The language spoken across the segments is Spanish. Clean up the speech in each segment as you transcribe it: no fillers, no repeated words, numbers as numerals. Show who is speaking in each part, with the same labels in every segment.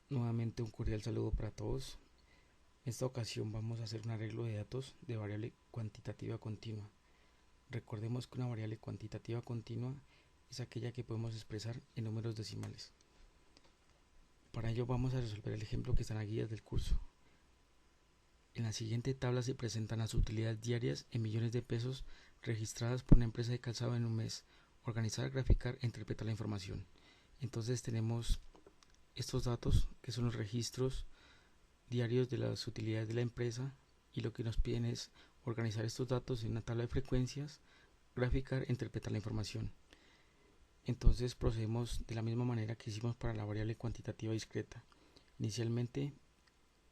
Speaker 1: Nuevamente un cordial saludo para todos. En esta ocasión vamos a hacer un arreglo de datos de variable cuantitativa continua. Recordemos que una variable cuantitativa continua es aquella que podemos expresar en números decimales. Para ello vamos a resolver el ejemplo que está en la guía del curso. En la siguiente tabla se presentan las utilidades diarias en millones de pesos registradas por una empresa de calzado en un mes. Organizar, graficar e interpretar la información. Entonces tenemos estos datos que son los registros diarios de las utilidades de la empresa, y lo que nos piden es organizar estos datos en una tabla de frecuencias, graficar e interpretar la información. Entonces procedemos de la misma manera que hicimos para la variable cuantitativa discreta. Inicialmente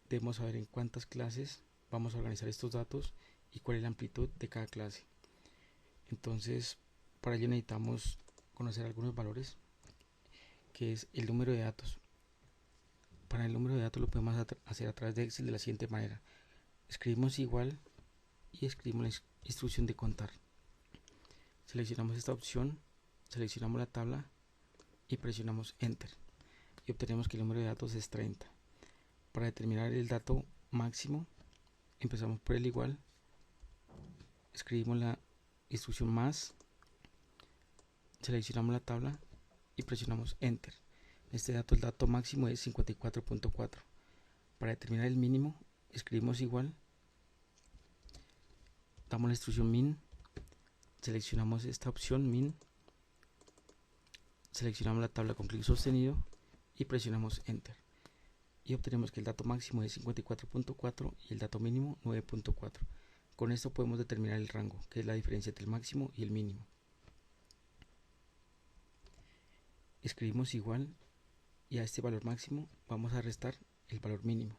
Speaker 1: debemos saber en cuántas clases vamos a organizar estos datos y cuál es la amplitud de cada clase. Entonces para ello necesitamos conocer algunos valores, que es el número de datos. Para el número de datos lo podemos hacer a través de Excel de la siguiente manera: escribimos igual y escribimos la instrucción de contar. Seleccionamos esta opción, seleccionamos la tabla y presionamos Enter, y obtenemos que el número de datos es 30. Para determinar el dato máximo, empezamos por el igual, escribimos la instrucción más, seleccionamos la tabla y presionamos Enter. Este dato, el dato máximo es 54.4. Para determinar el mínimo, escribimos igual, damos la instrucción min, seleccionamos esta opción min, seleccionamos la tabla con clic sostenido y presionamos Enter, y obtenemos que el dato máximo es 54.4 y el dato mínimo 9.4. Con esto podemos determinar el rango, que es la diferencia entre el máximo y el mínimo. Escribimos igual y a este valor máximo vamos a restar el valor mínimo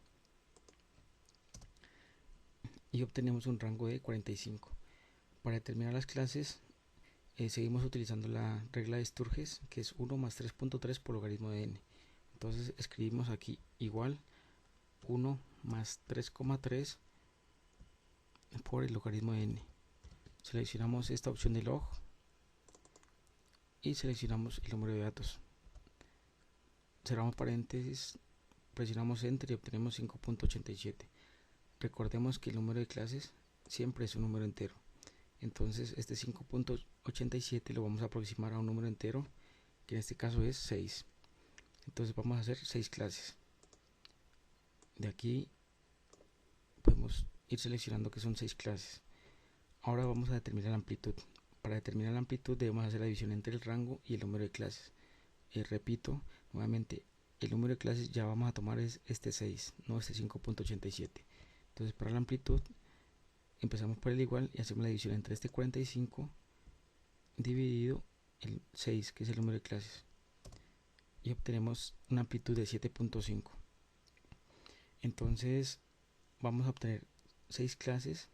Speaker 1: y obtenemos un rango de 45. Para determinar las clases seguimos utilizando la regla de Sturges, que es 1 más 3.3 por logaritmo de n. Entonces escribimos aquí igual 1 más 3,3 por el logaritmo de n. Seleccionamos esta opción de log y seleccionamos el número de datos. Cerramos paréntesis, presionamos Enter y obtenemos 5.87. Recordemos que el número de clases siempre es un número entero. Entonces este 5.87 lo vamos a aproximar a un número entero, que en este caso es 6. Entonces vamos a hacer 6 clases. De aquí podemos ir seleccionando que son 6 clases. Ahora vamos a determinar la amplitud. Para determinar la amplitud debemos hacer la división entre el rango y el número de clases. Repito nuevamente, el número de clases ya vamos a tomar es este 6, no este 5.87. Entonces para la amplitud empezamos por el igual y hacemos la división entre este 45 dividido el 6, que es el número de clases, y obtenemos una amplitud de 7.5. Entonces vamos a obtener 6 clases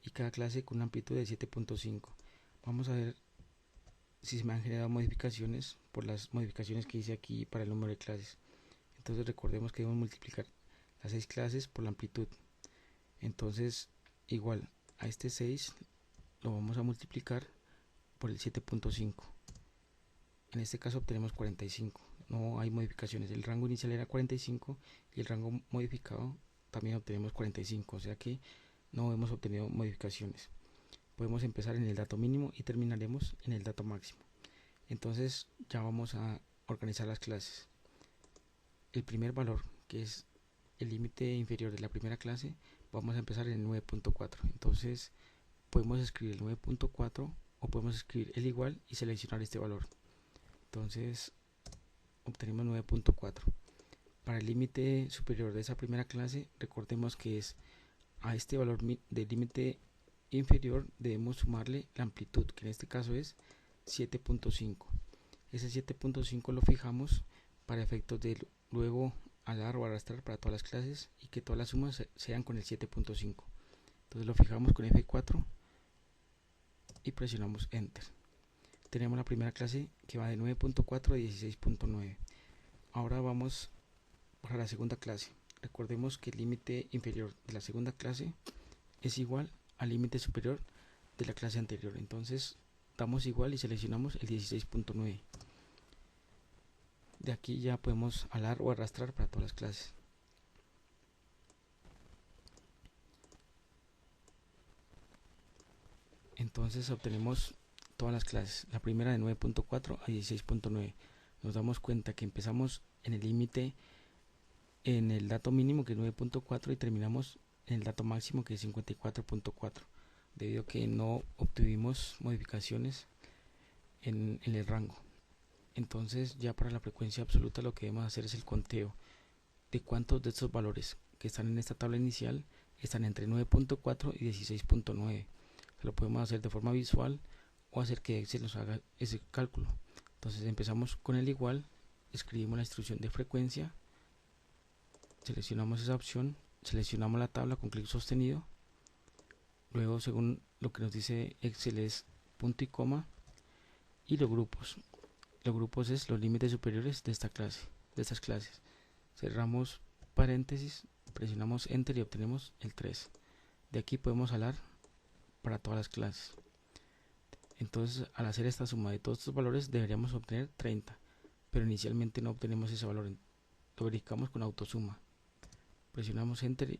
Speaker 1: y cada clase con una amplitud de 7.5. Vamos a ver si se me han generado modificaciones por las modificaciones que hice aquí para el número de clases. Entonces recordemos que debemos multiplicar las 6 clases por la amplitud. Entonces igual a este 6 lo vamos a multiplicar por el 7.5. En este caso obtenemos 45. No hay modificaciones. El rango inicial era 45 y el rango modificado también obtenemos 45, o sea que no hemos obtenido modificaciones. Podemos empezar en el dato mínimo y terminaremos en el dato máximo. Entonces ya vamos a organizar las clases. El primer valor, que es el límite inferior de la primera clase, vamos a empezar en el 9.4. Entonces podemos escribir el 9.4 o podemos escribir el igual y seleccionar este valor. Entonces obtenemos 9.4. Para el límite superior de esa primera clase, recordemos que es a este valor del límite inferior debemos sumarle la amplitud, que en este caso es 7.5. Ese 7.5 lo fijamos para efectos de luego alar o arrastrar para todas las clases y que todas las sumas sean con el 7.5. Entonces lo fijamos con F4 y presionamos Enter. Tenemos la primera clase que va de 9.4 a 16.9. Ahora vamos para la segunda clase. Recordemos que el límite inferior de la segunda clase es igual al límite superior de la clase anterior. Entonces damos igual y seleccionamos el 16.9. De aquí ya podemos alar o arrastrar para todas las clases. Entonces obtenemos todas las clases. La primera de 9.4 a 16.9. Nos damos cuenta que empezamos en el límite, en el dato mínimo que es 9.4 y terminamos en el dato máximo que es 54.4, debido a que no obtuvimos modificaciones en el rango. Entonces ya para la frecuencia absoluta lo que debemos hacer es el conteo de cuántos de estos valores que están en esta tabla inicial están entre 9.4 y 16.9. Lo podemos hacer de forma visual o hacer que Excel nos haga ese cálculo. Entonces empezamos con el igual, escribimos la instrucción de frecuencia, seleccionamos esa opción, seleccionamos la tabla con clic sostenido, luego según lo que nos dice Excel es punto y coma, y los grupos. Los grupos es los límites superiores de esta clase, de estas clases. Cerramos paréntesis, presionamos enter y obtenemos el 3. De aquí podemos alar para todas las clases. Entonces al hacer esta suma de todos estos valores deberíamos obtener 30, pero inicialmente no obtenemos ese valor, lo verificamos con autosuma, presionamos enter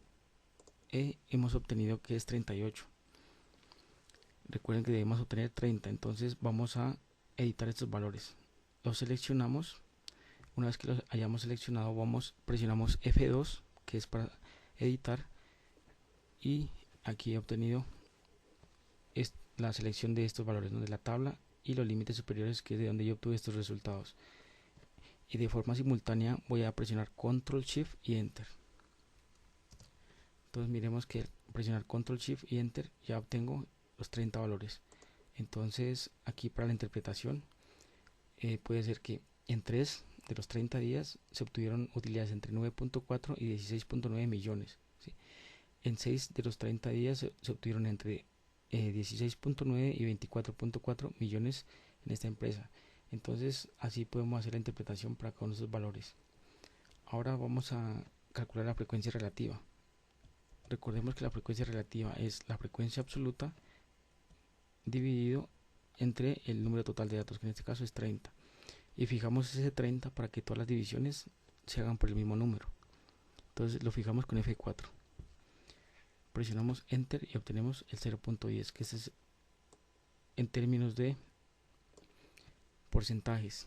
Speaker 1: y hemos obtenido que es 38. Recuerden que debemos obtener 30, entonces vamos a editar estos valores, los seleccionamos. Una vez que los hayamos seleccionado presionamos F2, que es para editar, y aquí he obtenido la selección de estos valores, ¿no?, de la tabla y los límites superiores, que es de donde yo obtuve estos resultados. Y de forma simultánea voy a presionar Control Shift y Enter. Entonces miremos que al presionar Control Shift y Enter ya obtengo los 30 valores. Entonces aquí para la interpretación puede ser que en 3 de los 30 días se obtuvieron utilidades entre 9.4 y 16.9 millones, ¿sí? En 6 de los 30 días se obtuvieron entre 16.9 y 24.4 millones en esta empresa. Entonces así podemos hacer la interpretación para cada uno de esos valores. Ahora vamos a calcular la frecuencia relativa. Recordemos que la frecuencia relativa es la frecuencia absoluta dividido entre el número total de datos, que en este caso es 30. Y fijamos ese 30 para que todas las divisiones se hagan por el mismo número. Entonces lo fijamos con F4. Presionamos Enter y obtenemos el 0.10, que es en términos de porcentajes.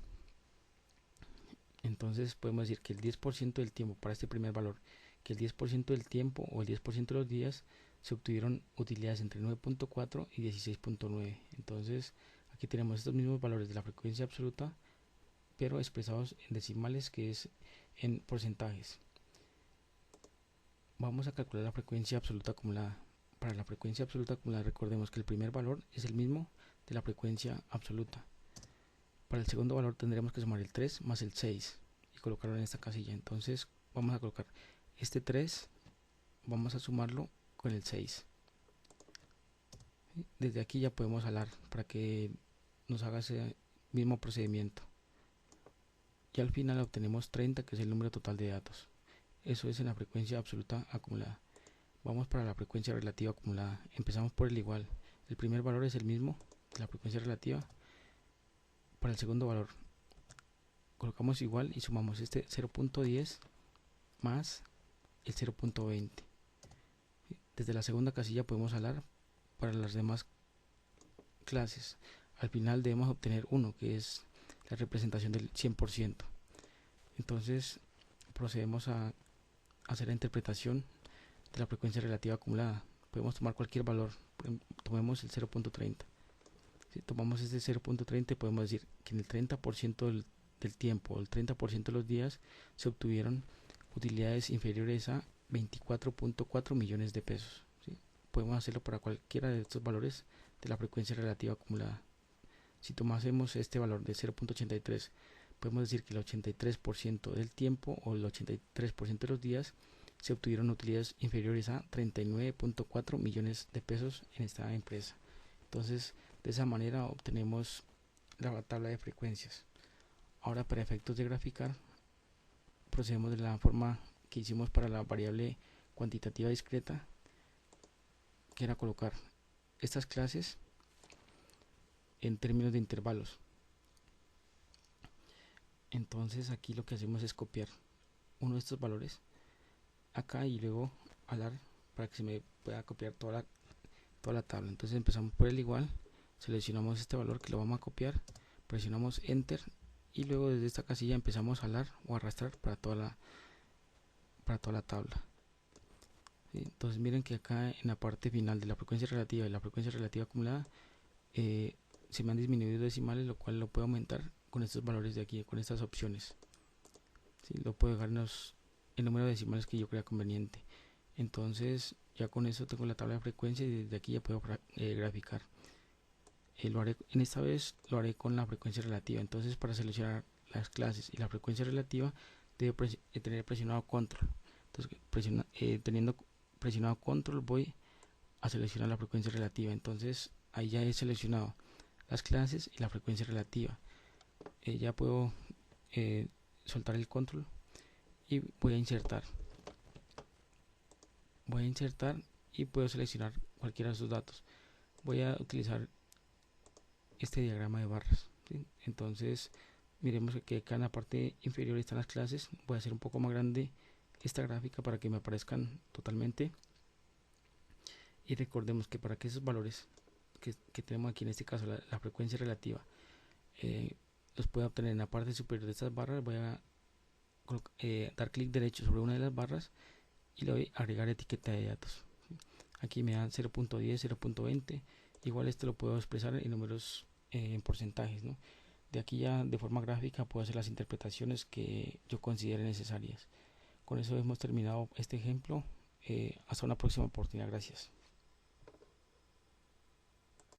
Speaker 1: Entonces podemos decir que el 10% del tiempo para este primer valor, que el 10% del tiempo o el 10% de los días se obtuvieron utilidades entre 9.4 y 16.9. Entonces aquí tenemos estos mismos valores de la frecuencia absoluta, pero expresados en decimales, que es en porcentajes. Vamos a calcular la frecuencia absoluta acumulada. Para la frecuencia absoluta acumulada recordemos que el primer valor es el mismo de la frecuencia absoluta. Para el segundo valor tendremos que sumar el 3 más el 6 y colocarlo en esta casilla. Entonces vamos a colocar este 3, vamos a sumarlo con el 6. Desde aquí ya podemos alar para que nos haga ese mismo procedimiento. Y al final obtenemos 30, que es el número total de datos. Eso es en la frecuencia absoluta acumulada. Vamos para la frecuencia relativa acumulada. Empezamos por el igual. El primer valor es el mismo de la frecuencia relativa. Para el segundo valor colocamos igual y sumamos este 0.10 más el 0.20. Desde la segunda casilla podemos alar para las demás clases. Al final debemos obtener 1, que es la representación del 100%. Entonces procedemos a hacer la interpretación de la frecuencia relativa acumulada. Podemos tomar cualquier valor, tomemos el 0.30. Si tomamos este 0.30 podemos decir que en el 30% del tiempo o el 30% de los días se obtuvieron utilidades inferiores a 24.4 millones de pesos, ¿sí? Podemos hacerlo para cualquiera de estos valores de la frecuencia relativa acumulada. Si tomásemos este valor de 0.83, podemos decir que el 83% del tiempo o el 83% de los días se obtuvieron utilidades inferiores a 39.4 millones de pesos en esta empresa. Entonces de esa manera obtenemos la tabla de frecuencias. Ahora para efectos de graficar procedemos de la forma que hicimos para la variable cuantitativa discreta, que era colocar estas clases en términos de intervalos. Entonces aquí lo que hacemos es copiar uno de estos valores acá y luego jalar para que se me pueda copiar toda la tabla. Entonces empezamos por el igual, seleccionamos este valor que lo vamos a copiar, presionamos enter y luego desde esta casilla empezamos a jalar o arrastrar para toda la tabla. ¿Sí? Entonces miren que acá en la parte final de la frecuencia relativa y la frecuencia relativa acumulada se me han disminuido decimales, lo cual lo puedo aumentar con estos valores de aquí, con estas opciones. ¿Sí? Lo puedo dejar en el número de decimales que yo crea conveniente. Entonces ya con eso tengo la tabla de frecuencia y desde aquí ya puedo graficar. En esta vez lo haré con la frecuencia relativa. Entonces para seleccionar las clases y la frecuencia relativa debo tener presionado control. Entonces teniendo presionado control voy a seleccionar la frecuencia relativa. Entonces ahí ya he seleccionado las clases y la frecuencia relativa. Ya puedo soltar el control y voy a insertar y puedo seleccionar cualquiera de estos datos. Voy a utilizar este diagrama de barras, ¿sí? Entonces miremos que acá en la parte inferior están las clases. Voy a hacer un poco más grande esta gráfica para que me aparezcan totalmente, y recordemos que para que esos valores que tenemos aquí, en este caso la frecuencia relativa, los pueda obtener en la parte superior de estas barras, voy a dar clic derecho sobre una de las barras y le voy a agregar etiqueta de datos. Aquí me dan 0.10, 0.20. Igual esto lo puedo expresar en números, en porcentajes, ¿no? De aquí ya de forma gráfica puedo hacer las interpretaciones que yo considere necesarias. Con eso hemos terminado este ejemplo. Hasta una próxima oportunidad. Gracias.